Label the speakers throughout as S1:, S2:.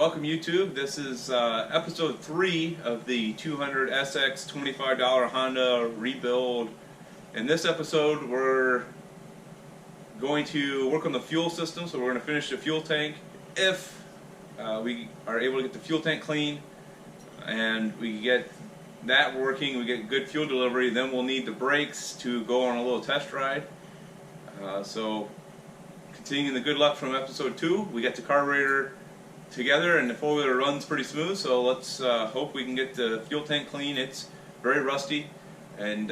S1: Welcome YouTube. This is episode 3 of the 200 SX $25 Honda rebuild. In this episode we're going to work on the fuel system, so we're going to finish the fuel tank. If we are able to get the fuel tank clean and we get that working, we get good fuel delivery, then we'll need the brakes to go on a little test ride. So continuing the good luck from episode 2, we got the carburetor together and the four-wheeler runs pretty smooth, so let's hope we can get the fuel tank clean. It's very rusty and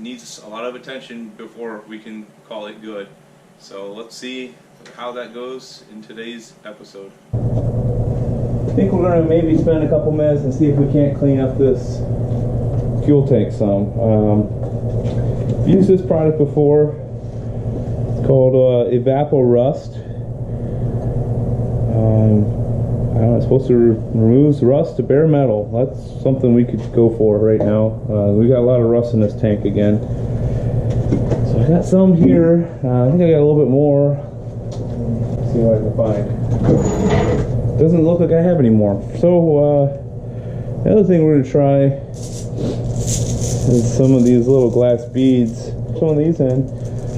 S1: needs a lot of attention before we can call it good. So let's see how that goes in today's episode.
S2: I think we're going to maybe spend a couple minutes and see if we can't clean up this fuel tank some. I've used this product before. It's called Evapor-Rust. It's supposed to remove rust to bare metal. That's something we could go for right now. We got a lot of rust in this tank again. So I got some here. I think I got a little bit more. Let's see what I can find. Doesn't look like I have any more. So the other thing we're going to try is some of these little glass beads. Some of these in.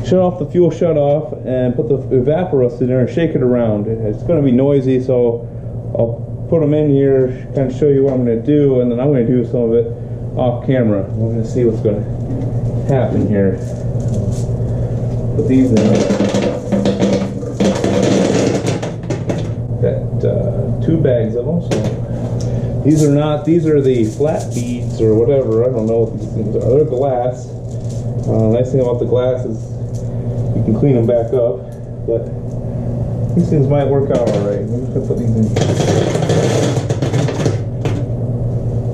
S2: Shut off the fuel shut-off and put the Evapor-Rust in there and shake it around. It's going to be noisy, so I'll put them in here, kind of show you what I'm going to do, and then I'm going to do some of it off camera. We're going to see what's going to happen here. Put these in. Got 2 bags of them. So these are the flat beads or whatever. I don't know what these things are. They're glass. Nice thing about the glass is you can clean them back up, but these things might work out alright. I'm just going to put these in.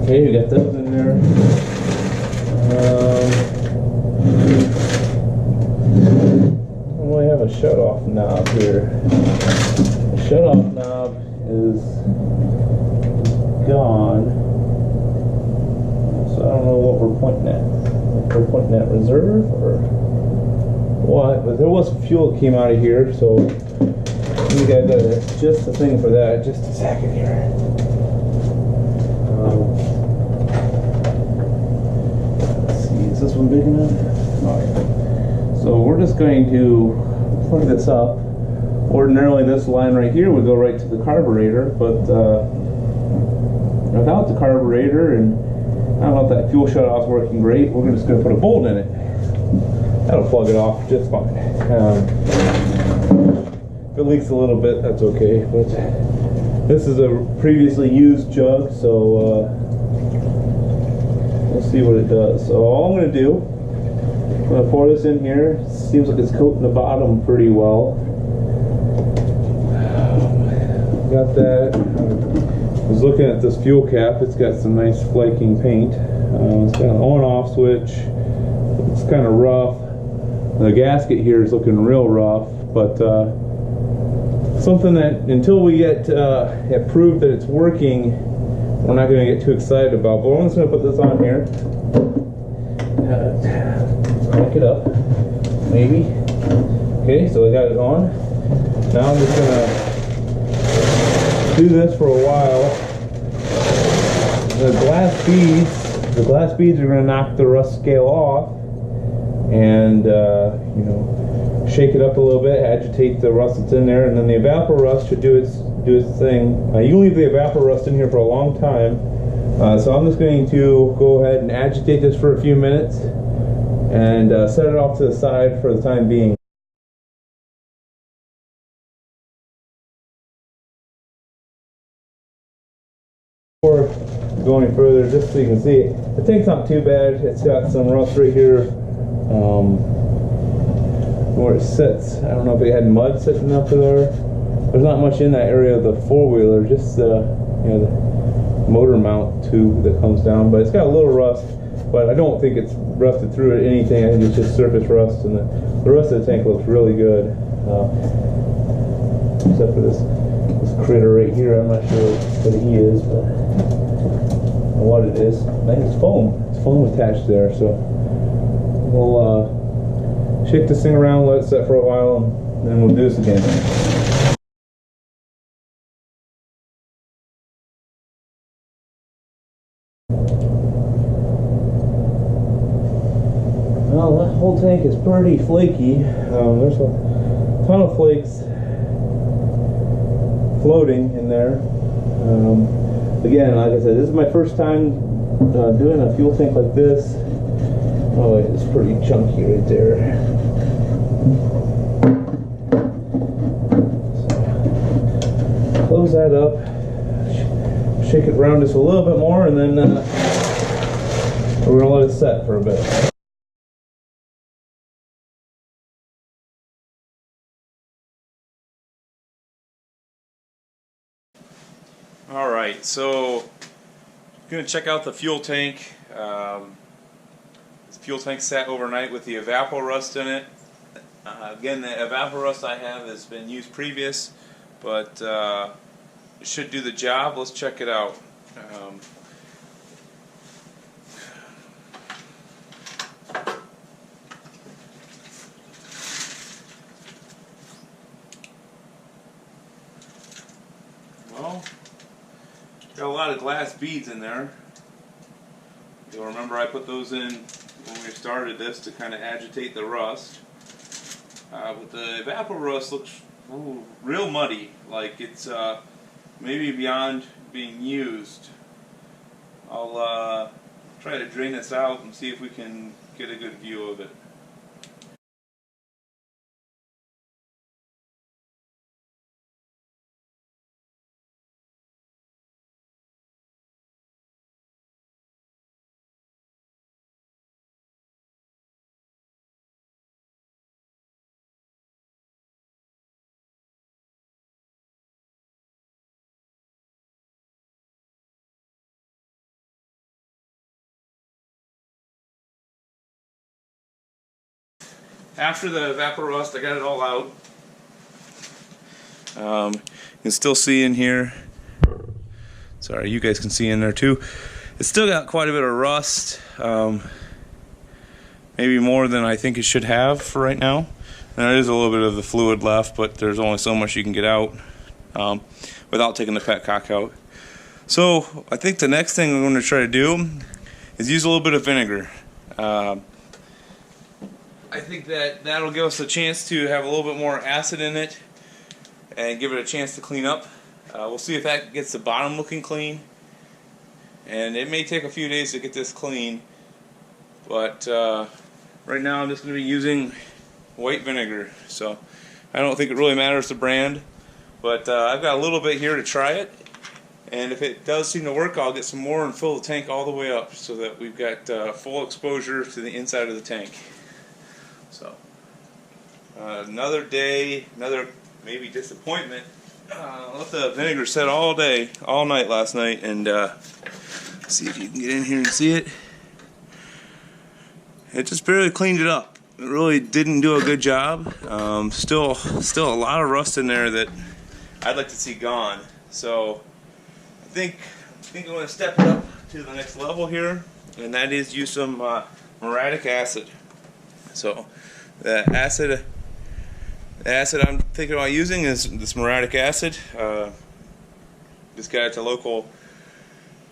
S2: Okay, we got those in there. I don't really have a shut-off knob here. The shut-off knob is gone, so I don't know what we're pointing at. If we're pointing at reserve or what, but there was some fuel that came out of here, so we got just the thing for that. Just a second here. Let's see, is this one big enough? Oh, yeah. So we're just going to plug this up. Ordinarily this line right here would go right to the carburetor, but without the carburetor and I don't know if that fuel shut-off's working great, we're just going to put a bolt in it. That'll plug it off just fine. If it leaks a little bit, that's okay. But this is a previously used jug, so we'll see what it does. So all I'm going to do, I'm going to pour this in here. Seems like it's coating the bottom pretty well. Got that. I was looking at this fuel cap. It's got some nice flaking paint. It's got an on-off switch. It's kind of rough. The gasket here is looking real rough, but something that until we get proof that it's working, we're not going to get too excited about. But I'm just going to put this on here. Crank it up, maybe. Okay, so I got it on. Now I'm just going to do this for a while. The glass beads are going to knock the rust scale off, and you know, shake it up a little bit, agitate the rust that's in there, and then the Evapor-Rust should do its thing. You can leave the Evapor-Rust in here for a long time, so I'm just going to go ahead and agitate this for a few minutes and set it off to the side for the time being. Before going further, just so you can see, the tank's not too bad. It's got some rust right here where it sits. I don't know if it had mud sitting up there. There's not much in that area of the four-wheeler, just the the motor mount tube that comes down. But it's got a little rust, but I don't think it's rusted through anything. I think it's just surface rust, and the rest of the tank looks really good, except for this critter right here. I'm not sure what he is, but what it is. I think it's foam. It's foam attached there, so we'll shake this thing around, let it set for a while, and then we'll do this again. fuel tank is pretty flaky. There's a ton of flakes floating in there. Again, like I said, this is my first time doing a fuel tank like this. Oh, it's pretty chunky right there. So, close that up, shake it around just a little bit more, and then we're gonna let it set for a bit.
S1: Alright, so I'm going to check out the fuel tank. This fuel tank sat overnight with the evaporust in it. Again, the evaporust I have has been used previous, but it should do the job. Let's check it out. Well, got a lot of glass beads in there. You'll remember I put those in when we started this to kind of agitate the rust. But the evaporust looks real muddy, like it's maybe beyond being used. I'll try to drain this out and see if we can get a good view of it. After the evaporust, I got it all out. You can still see in here. Sorry, you guys can see in there too. It's still got quite a bit of rust. Maybe more than I think it should have for right now. And there is a little bit of the fluid left, but there's only so much you can get out without taking the petcock out. So I think the next thing I'm going to try to do is use a little bit of vinegar. I think that'll give us a chance to have a little bit more acid in it and give it a chance to clean up. We'll see if that gets the bottom looking clean. And it may take a few days to get this clean, but right now I'm just going to be using white vinegar. So I don't think it really matters the brand, but I've got a little bit here to try it. And if it does seem to work, I'll get some more and fill the tank all the way up so that we've got full exposure to the inside of the tank. So, another day, another maybe disappointment. I let the vinegar set all day, all night last night, and see if you can get in here and see it. It just barely cleaned it up. It really didn't do a good job. Still a lot of rust in there that I'd like to see gone. So, I think I'm going to step it up to the next level here, and that is use some muriatic acid. So the acid I'm thinking about using is this muriatic acid. Just got it at the local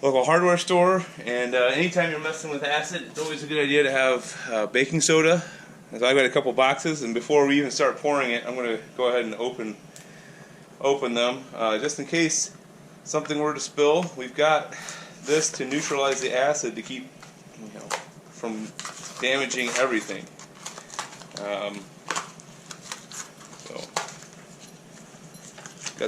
S1: hardware store, and anytime you're messing with acid, it's always a good idea to have baking soda. So I've got a couple boxes, and before we even start pouring it, I'm going to go ahead and open them just in case something were to spill. We've got this to neutralize the acid to keep from damaging everything.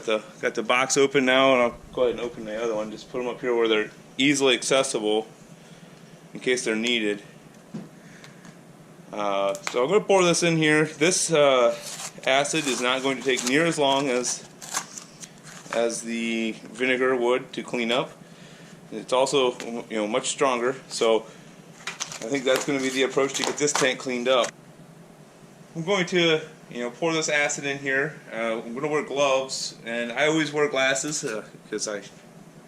S1: So got the box open now, and I'll go ahead and open the other one. Just put them up here where they're easily accessible in case they're needed. So I'm going to pour this in here. This acid is not going to take near as long as the vinegar would to clean up. It's also much stronger. So I think that's going to be the approach to get this tank cleaned up. I'm going to pour this acid in here. I'm going to wear gloves, and I always wear glasses because I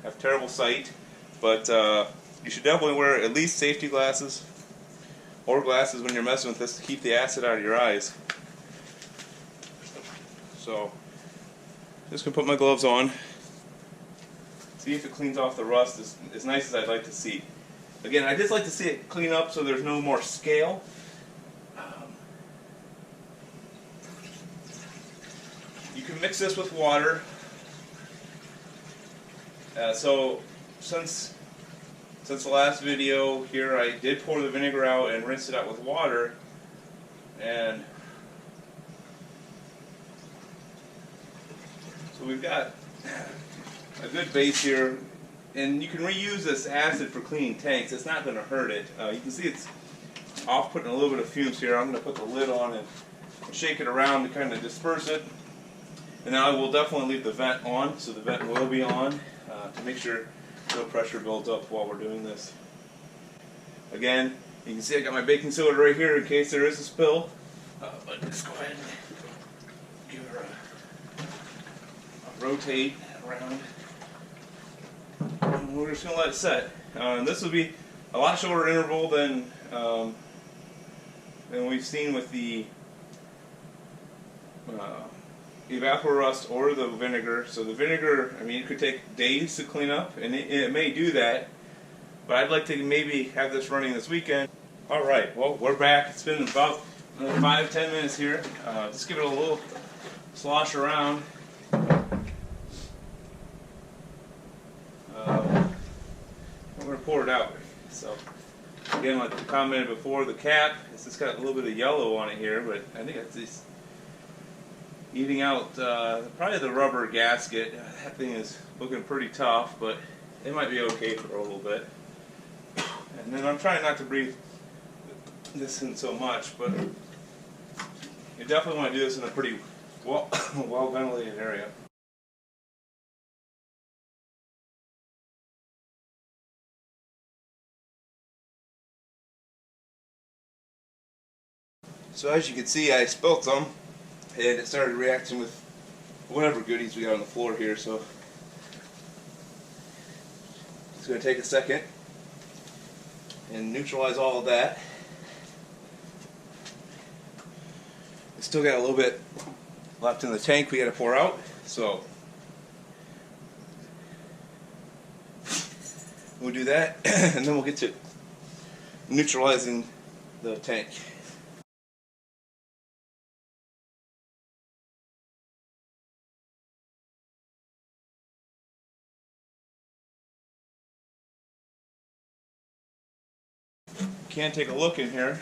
S1: have terrible sight, but you should definitely wear at least safety glasses or glasses when you're messing with this to keep the acid out of your eyes. So just going to put my gloves on, see if it cleans off the rust as nice as I'd like to see. Again, I just like to see it clean up so there's no more scale. mix this with water. So since the last video here, I did pour the vinegar out and rinse it out with water, and so we've got a good base here. And you can reuse this acid for cleaning tanks. It's not going to hurt it. You can see it's off putting a little bit of fumes here. I'm going to put the lid on and shake it around to kind of disperse it. And now I will definitely leave the vent on, so the vent will be on to make sure no pressure builds up while we're doing this. Again, you can see I got my baking soda right here in case there is a spill. But just go ahead and give her a rotate around. And we're just going to let it set. This will be a lot shorter interval than we've seen with the evaporust or the vinegar. So the vinegar, I mean, it could take days to clean up, and it may do that, but I'd like to maybe have this running this weekend. Alright, well, we're back. It's been about 5-10 minutes here. Just give it a little slosh around. I'm going to pour it out. So again, like I commented before, the cap, it's just got a little bit of yellow on it here, but I think it's just eating out probably the rubber gasket. That thing is looking pretty tough, but it might be okay for a little bit. And then I'm trying not to breathe this in so much, but you definitely want to do this in a pretty well ventilated area. So as you can see, I spilled some, and it started reacting with whatever goodies we got on the floor here, so it's going to take a second and neutralize all of that. We still got a little bit left in the tank we got to pour out, so we'll do that and then we'll get to neutralizing the tank. Can take a look in here.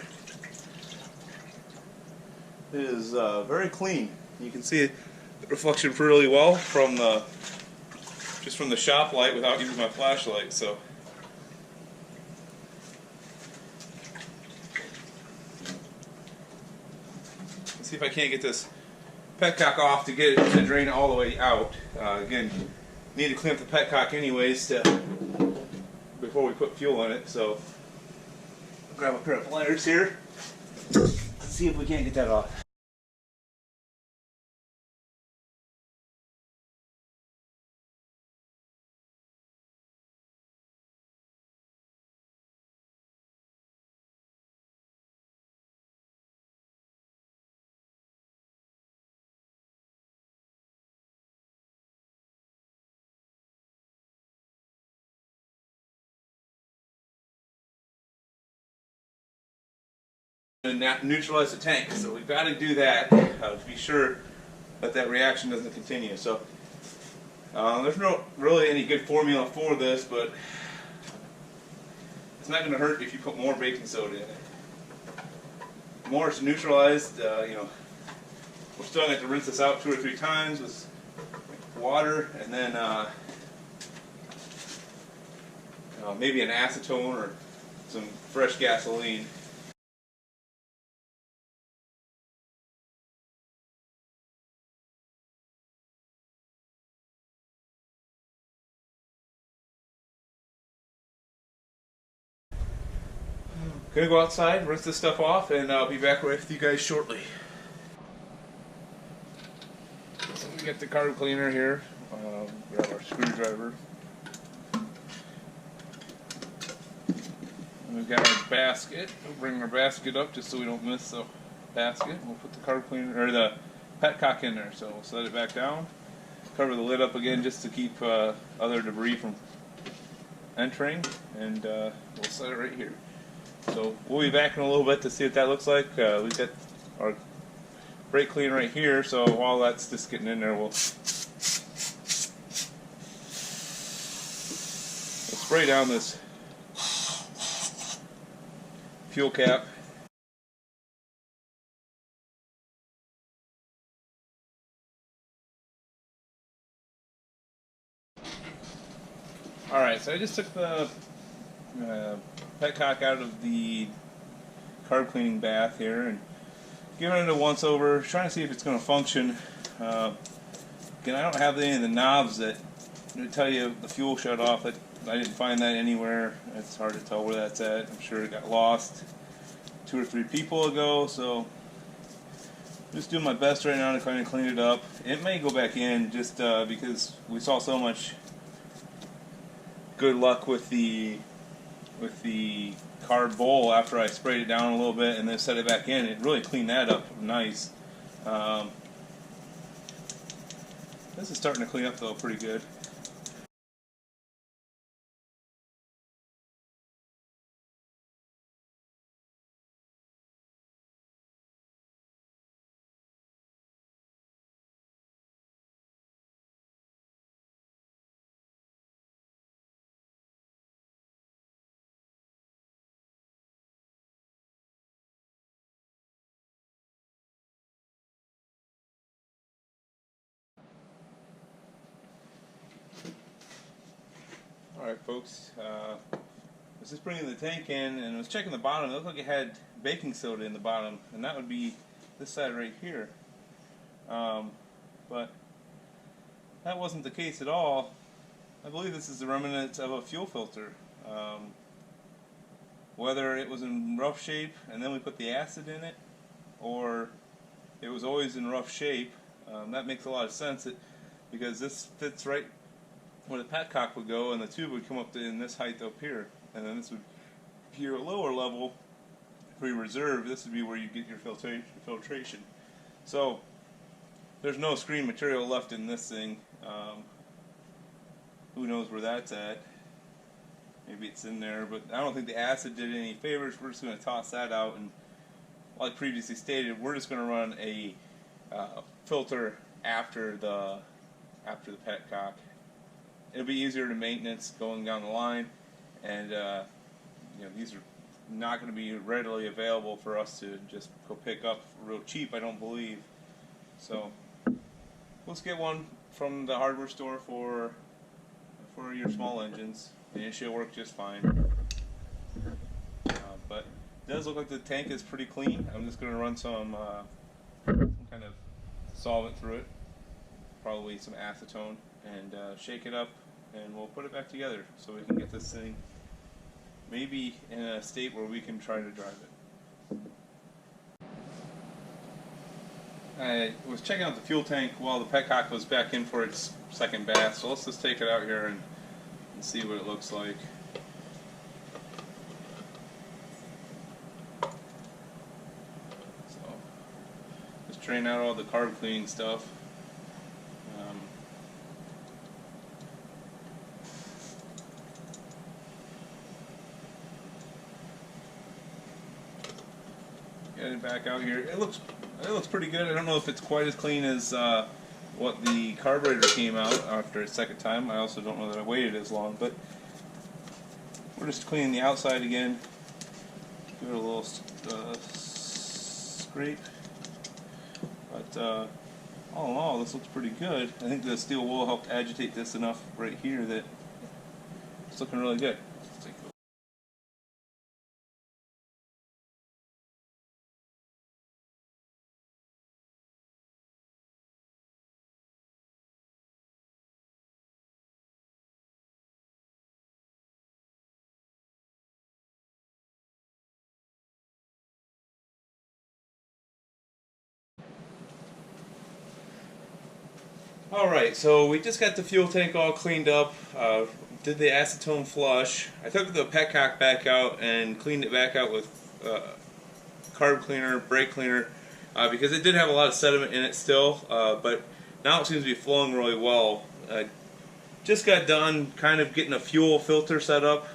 S1: It is very clean. You can see the reflection really well from just from the shop light without using my flashlight. So let's see if I can't get this petcock off to get it to drain all the way out. Again, need to clean up the petcock anyways before we put fuel in it. So grab a pair of pliers here. Let's see if we can't get that off. And neutralize the tank, so we've got to do that to be sure that reaction doesn't continue. So there's no really any good formula for this, but it's not going to hurt if you put more baking soda in it. The more it's neutralized, you know, we're still going to have to rinse this out 2 or 3 times with water, and then maybe an acetone or some fresh gasoline. Gonna go outside, rinse this stuff off, and I'll be back with you guys shortly. So we got the carb cleaner here. Grab our screwdriver. And we've got our basket. We'll bring our basket up just so we don't miss the basket. We'll put the carb cleaner or the petcock in there. So we'll set it back down. Cover the lid up again just to keep other debris from entering, and we'll set it right here. So we'll be back in a little bit to see what that looks like. We've got our brake cleaner right here, so while that's just getting in there, we'll spray down this fuel cap. Alright, so I just took the petcock out of the carb cleaning bath here and giving it a once over, trying to see if it's going to function. Again, I don't have any of the knobs that tell you the fuel shut off. I didn't find that anywhere. It's hard to tell where that's at. I'm sure it got lost 2 or 3 people ago, so just doing my best right now to kind of clean it up. It may go back in just because we saw so much good luck with the carb bowl after I sprayed it down a little bit and then set it back in. It really cleaned that up nice. This is starting to clean up though pretty good. Alright folks, I was just bringing the tank in and I was checking the bottom. It looked like it had baking soda in the bottom, and that would be this side right here. But that wasn't the case at all. I believe this is the remnants of a fuel filter. Whether it was in rough shape and then we put the acid in it, or it was always in rough shape, that makes a lot of sense because this fits right where the petcock would go, and the tube would come up to in this height up here, and then this would be your lower level for your reserve. This would be where you get your filtration. So there's no screen material left in this thing. Who knows where that's at? Maybe it's in there, but I don't think the acid did any favors. We're just going to toss that out, and like previously stated, we're just going to run a filter after the petcock. It'll be easier to maintenance going down the line, and these are not going to be readily available for us to just go pick up real cheap, I don't believe. So let's get one from the hardware store for your small engines, and it should work just fine. But it does look like the tank is pretty clean. I'm just going to run some kind of solvent through it, probably some acetone, and shake it up, and we'll put it back together so we can get this thing maybe in a state where we can try to drive it. I was checking out the fuel tank while the petcock was back in for its second bath, so let's just take it out here and see what it looks like. So just drain out all the carb cleaning stuff. Get it back out here. It looks pretty good. I don't know if it's quite as clean as what the carburetor came out after its second time. I also don't know that I waited as long, but we're just cleaning the outside again. Give it a little scrape. But all in all, this looks pretty good. I think the steel wool helped agitate this enough right here that it's looking really good. Let's take a look. Alright, so we just got the fuel tank all cleaned up, did the acetone flush. I took the petcock back out and cleaned it back out with carb cleaner, brake cleaner, because it did have a lot of sediment in it still, but now it seems to be flowing really well. Just got done kind of getting a fuel filter set up.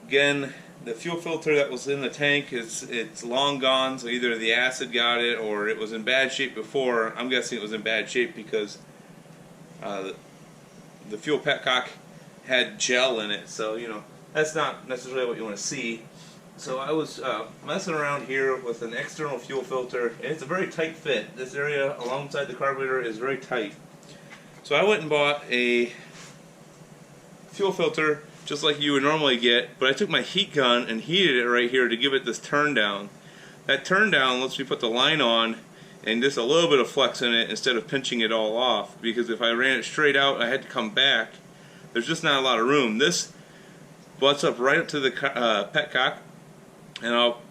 S1: Again, the fuel filter that was in the tank it's long gone, so either the acid got it or it was in bad shape before. I'm guessing it was in bad shape because the fuel petcock had gel in it, so you know that's not necessarily what you want to see. So I was messing around here with an external fuel filter, and it's a very tight fit. This area alongside the carburetor is very tight. So I went and bought a fuel filter just like you would normally get, but I took my heat gun and heated it right here to give it this turn down. That turn down lets me put the line on and just a little bit of flex in it instead of pinching it all off, because if I ran it straight out I had to come back. There's just not a lot of room. This butts up right up to the petcock, and I'll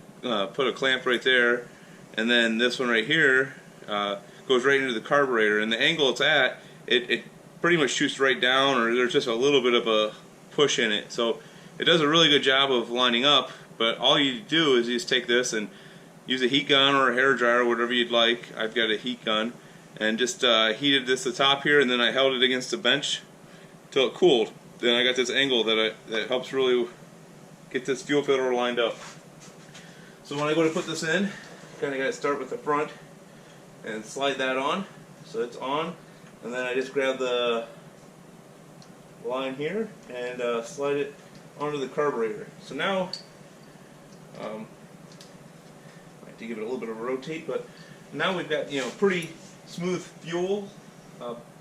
S1: put a clamp right there, and then this one right here goes right into the carburetor, and the angle it's at, it pretty much shoots right down, or there's just a little bit of a push in it. So it does a really good job of lining up, but all you do is you just take this and use a heat gun or a hair dryer, whatever you'd like. I've got a heat gun, and just heated this to the top here, and then I held it against the bench till it cooled. Then I got this angle that helps really get this fuel filter lined up. So when I go to put this in, kind of got to start with the front and slide that on. So it's on, and then I just grab the line here and slide it onto the carburetor. So now I have to give it a little bit of a rotate, but now we've got, you know, pretty smooth fuel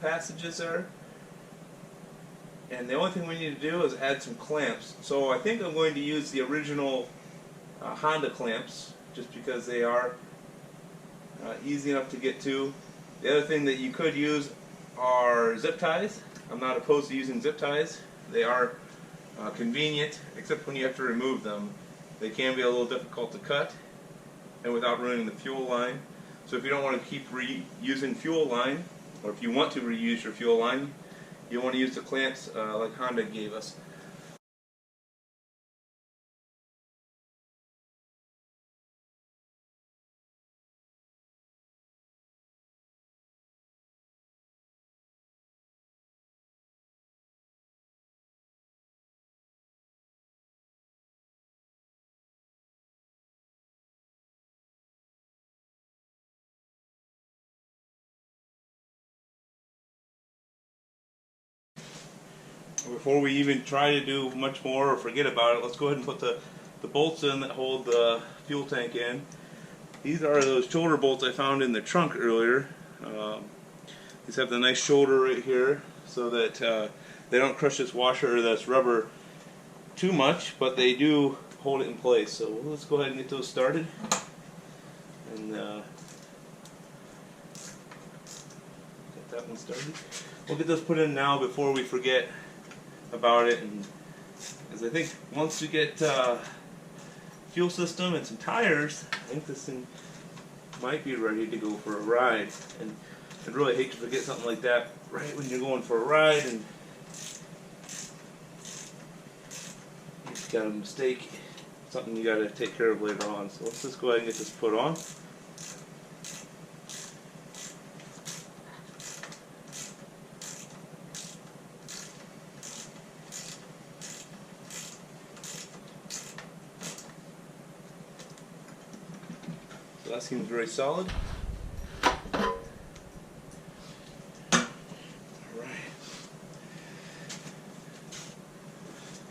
S1: passages there. And the only thing we need to do is add some clamps. So I think I'm going to use the original Honda clamps, just because they are easy enough to get to. The other thing that you could use are zip ties. I'm not opposed to using zip ties. They are convenient, except when you have to remove them. They can be a little difficult to cut, and without ruining the fuel line. So if you don't want to keep reusing fuel line, or if you want to reuse your fuel line, you want to use the clamps like Honda gave us. Before we even try to do much more or forget about it, let's go ahead and put the bolts in that hold the fuel tank in. These are those shoulder bolts I found in the trunk earlier. These have the nice shoulder right here so that they don't crush this washer or this rubber too much, but they do hold it in place. So let's go ahead and get those started. And get that one started. We'll get those put in now before we forget about it, and as I think once we get fuel system and some tires, I think this thing might be ready to go for a ride. And I'd really hate to forget something like that right when you're going for a ride and you've got a mistake, something you got to take care of later on. So let's just go ahead and get this put on. So that seems very solid. Alright.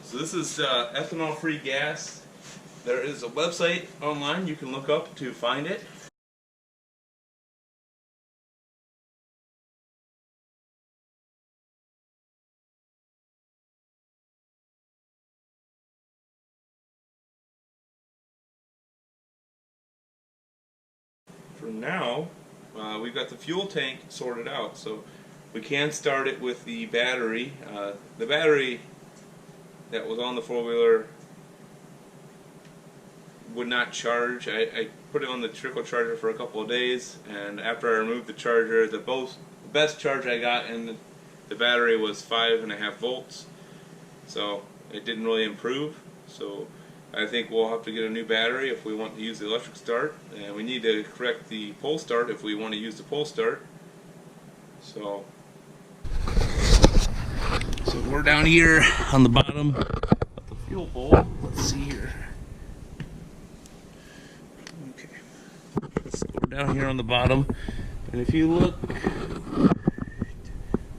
S1: So this is ethanol-free gas. There is a website online you can look up to find it. For now, we've got the fuel tank sorted out, so we can start it with the battery. The battery that was on the four-wheeler would not charge. I put it on the trickle charger for a couple of days, and after I removed the charger, the best charge I got in the battery was 5.5 volts, so it didn't really improve. So I think we'll have to get a new battery if we want to use the electric start, and we need to correct the pull start if we want to use the pull start. So we're down here on the bottom of the fuel bowl. let's see here. Okay, let's go down here on the bottom, and if you look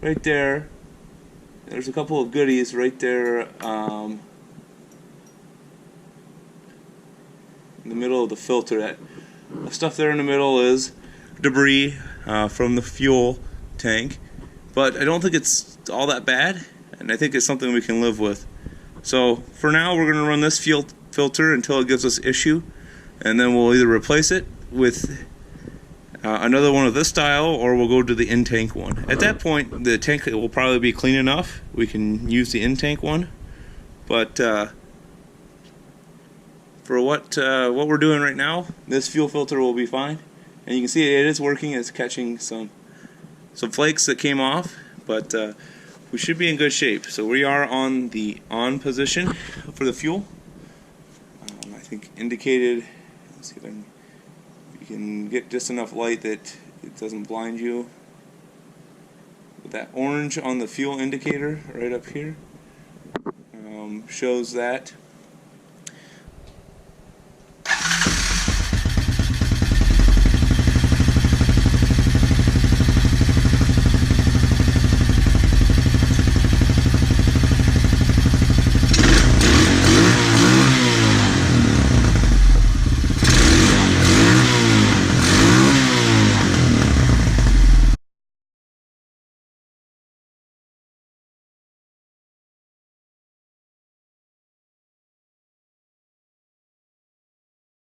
S1: right there, there's a couple of goodies right there in the middle of the filter. That stuff there in the middle is debris from the fuel tank, but I don't think it's all that bad, and I think it's something we can live with. So for now, we're going to run this fuel filter until it gives us issue, and then we'll either replace it with another one of this style, or we'll go to the in-tank one. At that point, the tank will probably be clean enough. We can use the in-tank one, but for what we're doing right now, this fuel filter will be fine. And you can see it is working. It's catching some flakes that came off, but we should be in good shape. So we are on the on position for the fuel. I think indicated. Let's see if you can get just enough light that it doesn't blind you. But that orange on the fuel indicator right up here shows that